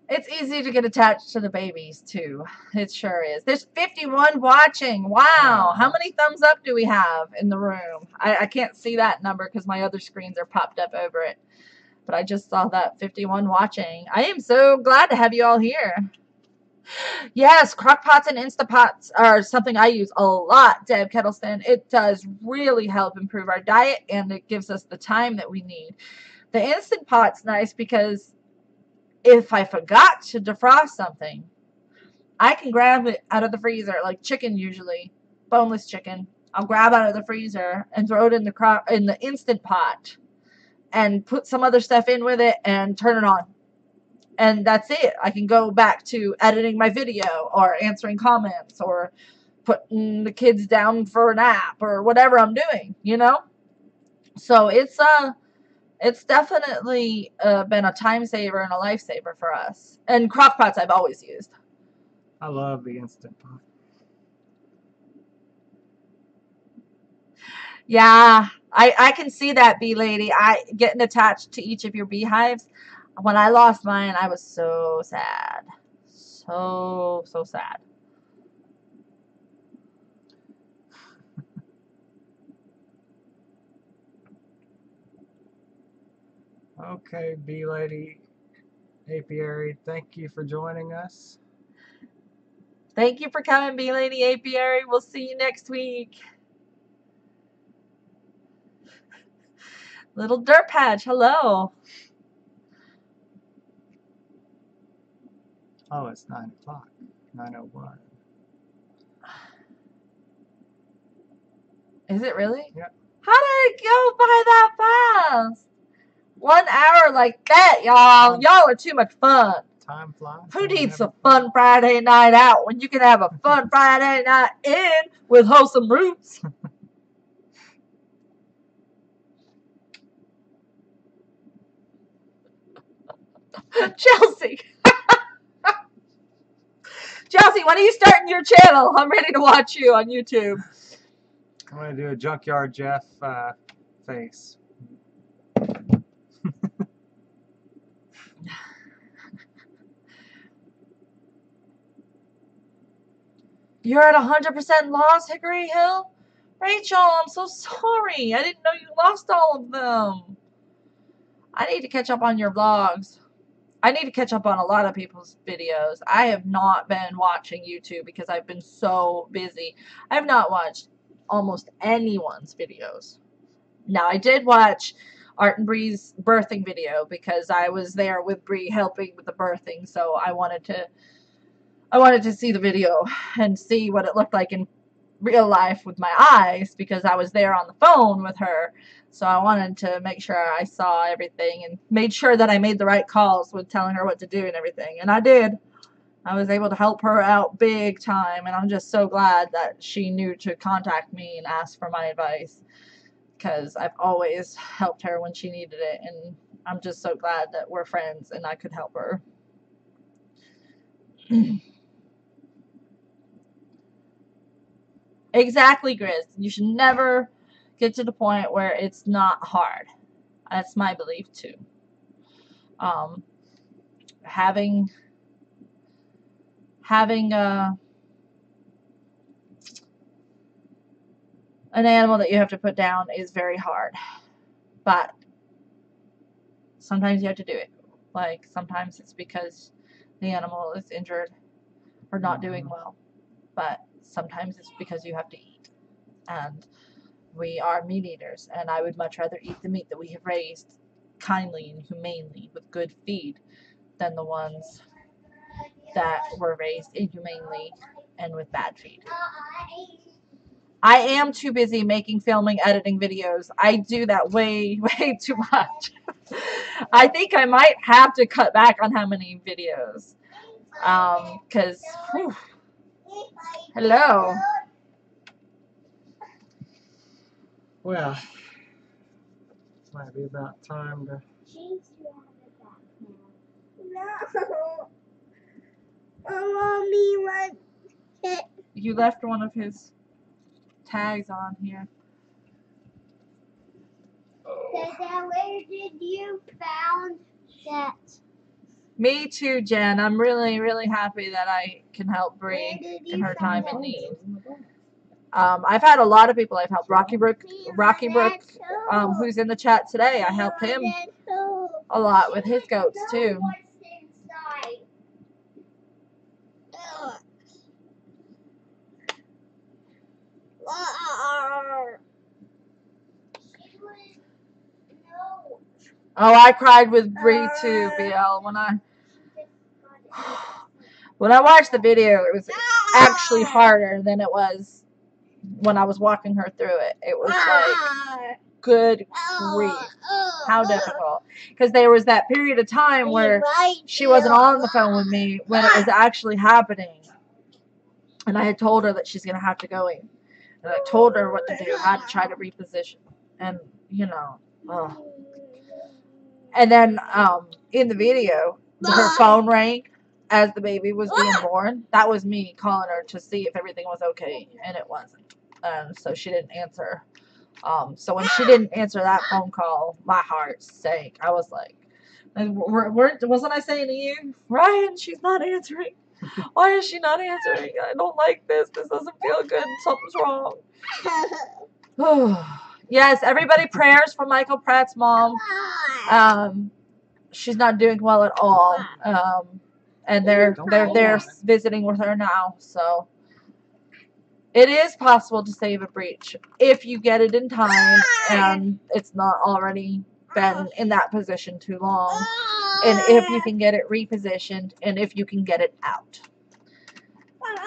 It's easy to get attached to the babies, too. It sure is. There's 51 watching. Wow. How many thumbs up do we have in the room? I can't see that number because my other screens are popped up over it. But I just saw that 51 watching. I am so glad to have you all here. Yes, crock pots and Instapots are something I use a lot, Deb Kettleston. It does really help improve our diet, and it gives us the time that we need. The Instant Pot's nice because if I forgot to defrost something, I can grab it out of the freezer, like chicken usually, boneless chicken. I'll grab out of the freezer and throw it in the Instant Pot and put some other stuff in with it and turn it on. And that's it. I can go back to editing my video or answering comments or putting the kids down for a nap or whatever I'm doing, you know? So it's definitely been a time saver and a lifesaver for us. And crock pots I've always used. I love the Instant Pot. Yeah, I can see that, bee lady. Getting attached to each of your beehives. When I lost mine, I was so sad. So sad. Okay, bee lady apiary, thank you for joining us. Thank you for coming, bee lady apiary. We'll see you next week. Little dirt patch, hello. Oh, it's 9 o'clock. 9:01. Is it really? Yep. How did it go by that fast? 1 hour like that, y'all. Y'all are too much fun. Time flies. Who needs a fun Friday night out when you can have a fun Friday night in with wholesome roots? Chelsea. Chelsea, when are you starting your channel? I'm ready to watch you on YouTube. I'm going to do a Junkyard Jeff face. You're at 100% loss, Hickory Hill? Rachel, I'm so sorry. I didn't know you lost all of them. I need to catch up on your vlogs. I need to catch up on a lot of people's videos. I have not been watching YouTube because I've been so busy. I have not watched almost anyone's videos. Now, I did watch Art and Bree's birthing video because I was there with Bree helping with the birthing, so I wanted to see the video and see what it looked like in real life with my eyes because I was there on the phone with her. So I wanted to make sure I saw everything and made sure that I made the right calls with telling her what to do and everything. And I did. I was able to help her out big time, and I'm just so glad that she knew to contact me and ask for my advice because I've always helped her when she needed it, and I'm just so glad that we're friends and I could help her. Exactly, Grizz. You should never get to the point where it's not hard. That's my belief too. Having an animal that you have to put down is very hard, but sometimes you have to do it. Like sometimes it's because the animal is injured or not doing well, but sometimes it's because you have to eat, and we are meat eaters, and I would much rather eat the meat that we have raised kindly and humanely with good feed than the ones that were raised inhumanely and with bad feed. I am too busy making, filming, editing videos. I do that way too much. I think I might have to cut back on how many videos. Because, hello. Well, might be about time to... No. Mommy wants it. You left one of his tags on here. Dada, where did you found that? Me too, Jen. I'm really, really happy that I can help Bree in her time of need. I've had a lot of people I've helped. Rocky Brook, who's in the chat today. I helped him a lot with his goats too. Oh, I cried with Bree too, BL. When I watched the video, it was actually harder than it was when I was walking her through it. It was like, good grief, how difficult. Because there was that period of time where she wasn't on the phone with me when it was actually happening. And I had told her that she's going to have to go in. And I told her what to do, how to try to reposition. And, you know, And then in the video, her phone rang as the baby was being born. That was me calling her to see if everything was okay, and it wasn't. So she didn't answer. So when she didn't answer that phone call, my heart sank. I was like, wasn't I saying to you, Ryan, she's not answering. Why is she not answering? I don't like this. This doesn't feel good. Something's wrong. Yes, everybody prayers for Michael Pratt's mom. She's not doing well at all. And they're visiting with her now. So it is possible to save a breech if you get it in time and it's not already been in that position too long, and if you can get it repositioned, and if you can get it out.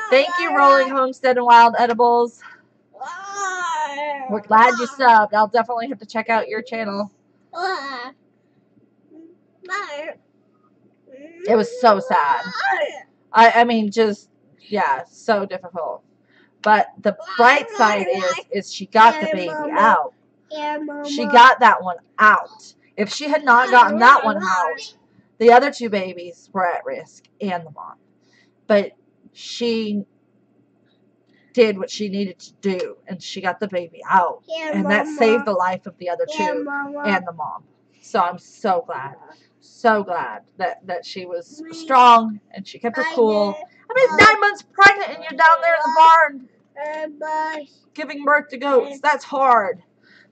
Thank you, Rolling Homestead and Wild Edibles. We're glad you subbed. I'll definitely have to check out your channel. It was so sad. I mean, just, yeah, so difficult. But the bright side is she got the baby out. She got that one out. If she had not gotten that one out, the other 2 babies were at risk, and the mom. But she did what she needed to do, and she got the baby out. And that saved the life of the other 2 and the mom. So I'm so glad. So glad that she was strong and she kept her cool. I mean, 9 months pregnant and you're down there in the barn giving birth to goats. That's hard.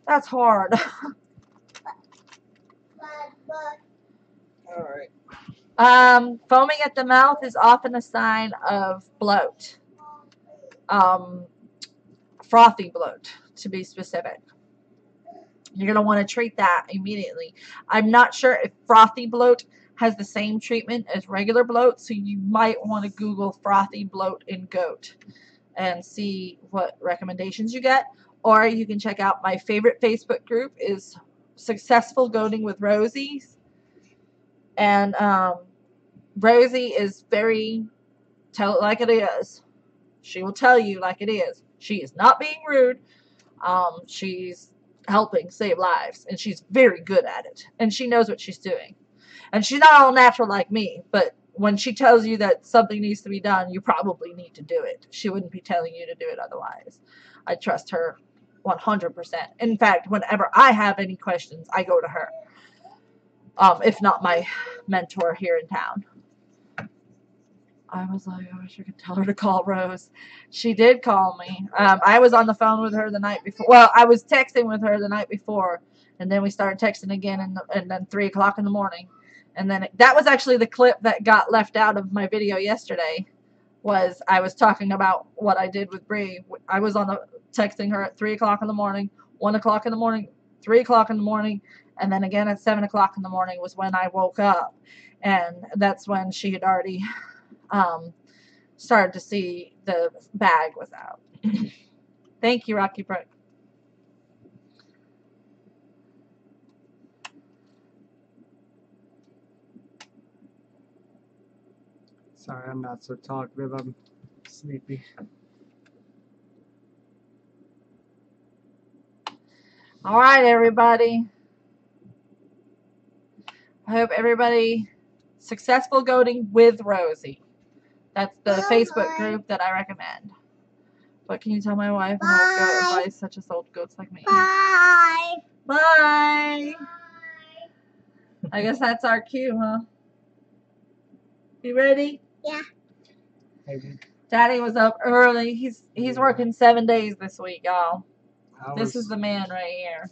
That's hard. Alright. Foaming at the mouth is often a sign of bloat. Frothy bloat, to be specific. You're going to want to treat that immediately. I'm not sure if frothy bloat has the same treatment as regular bloat, so you might want to Google frothy bloat in goat and see what recommendations you get. Or you can check out my favorite Facebook group is Successful Goating with Rosie. And Rosie is very, tell it like it is. She will tell you like it is. She is not being rude. She's helping save lives, and she's very good at it, and she knows what she's doing. And she's not all natural like me, but when she tells you that something needs to be done, you probably need to do it. She wouldn't be telling you to do it otherwise. I trust her 100%. In fact, whenever I have any questions, I go to her. If not my mentor here in town. I was like, I wish I could tell her to call Rose. She did call me. I was on the phone with her the night before. Well, I was texting with her the night before, and then we started texting again, and then 3 o'clock in the morning. And then that was actually the clip that got left out of my video yesterday. Was I was talking about what I did with Bree. I was on the texting her at 3 o'clock in the morning, 1 o'clock in the morning, 3 o'clock in the morning, and then again at 7 o'clock in the morning was when I woke up, and that's when she had already started to see the bag was out. Thank you, Rocky Brook. Sorry, I'm not so talkative. I'm sleepy. All right, everybody. I hope everybody successful goating with Rosie. That's the Facebook group that I recommend. But can you tell my wife and I will go advise such as old goats like me? Bye. Bye. I guess that's our cue, huh? You ready? Yeah. Maybe. Daddy was up early. He's working 7 days this week, y'all. This is the man right here.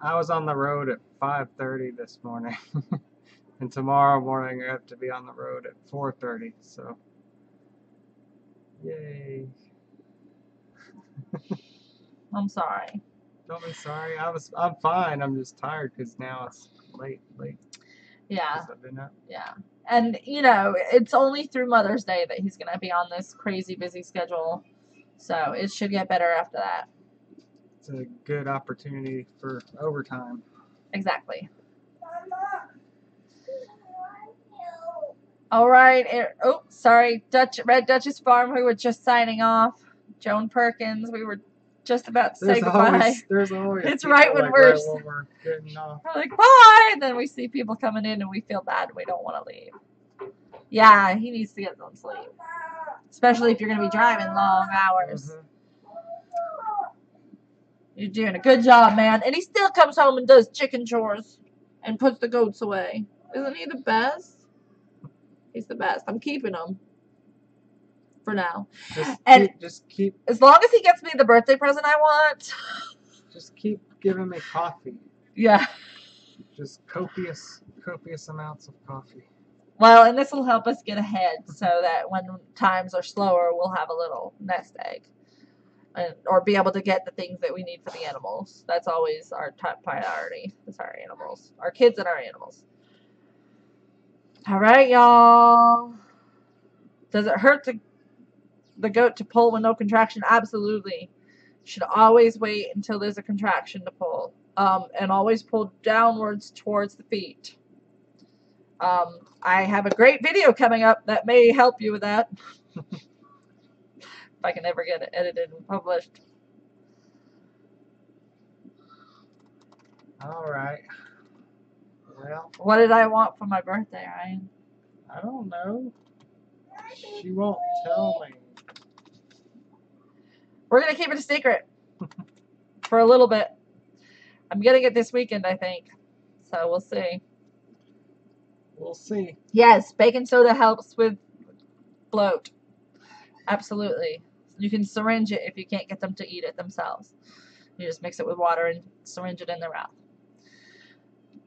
I was on the road at 5:30 this morning. And tomorrow morning I have to be on the road at 4:30, so yay. I'm sorry. Don't be sorry. I'm fine. I'm just tired because now it's late. Yeah. 'Cause I've been up. Yeah. And, you know, it's only through Mother's Day that he's going to be on this crazy busy schedule. So it should get better after that. It's a good opportunity for overtime. Exactly. All right. Oh, sorry. Red Duchess Farm, we were just signing off. Joan Perkins, we were just about to say goodbye. There's always it's right when we're getting off. We're like, bye. And then we see people coming in and we feel bad and we don't want to leave. Yeah, he needs to get some sleep. Especially if you're going to be driving long hours. Mm-hmm. You're doing a good job, man. And he still comes home and does chicken chores and puts the goats away. Isn't he the best? He's the best. I'm keeping him for now. Just keep. As long as he gets me the birthday present I want. Just keep giving me coffee. Yeah. Just copious amounts of coffee. Well, and this will help us get ahead so that when times are slower, we'll have a little nest egg. or be able to get the things that we need for the animals. That's always our top priority. Is our animals, our kids, and our animals. All right, y'all. Does it hurt the goat to pull with no contraction? Absolutely. Should always wait until there's a contraction to pull. And always pull downwards towards the feet. I have a great video coming up that may help you with that. If I can ever get it edited and published. All right. Well, What did I want for my birthday, Ryan? I don't know. She won't tell me. We're going to keep it a secret for a little bit. I'm getting it this weekend, I think. So we'll see. We'll see. Yes, baking soda helps with bloat. Absolutely. You can syringe it if you can't get them to eat it themselves. You just mix it with water and syringe it in their mouth.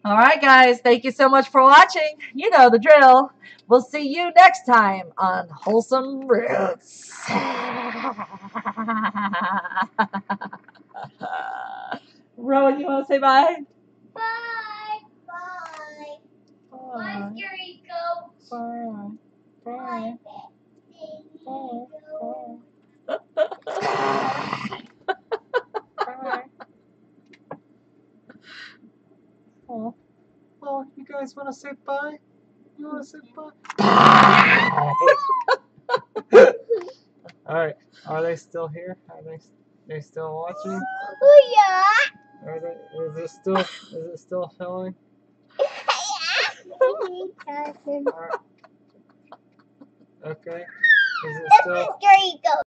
All right, guys. Thank you so much for watching. You know the drill. We'll see you next time on Wholesome Roots. Rowan, you want to say bye? Bye. Bye. Bye, scary goat. Bye. Bye. Oh, you guys want to say bye? You want to say bye? All right. Are they still here? Are they still watching? Oh yeah. Are they? Is it still filming? Yeah. All right. Okay. Is it still? Scary goat.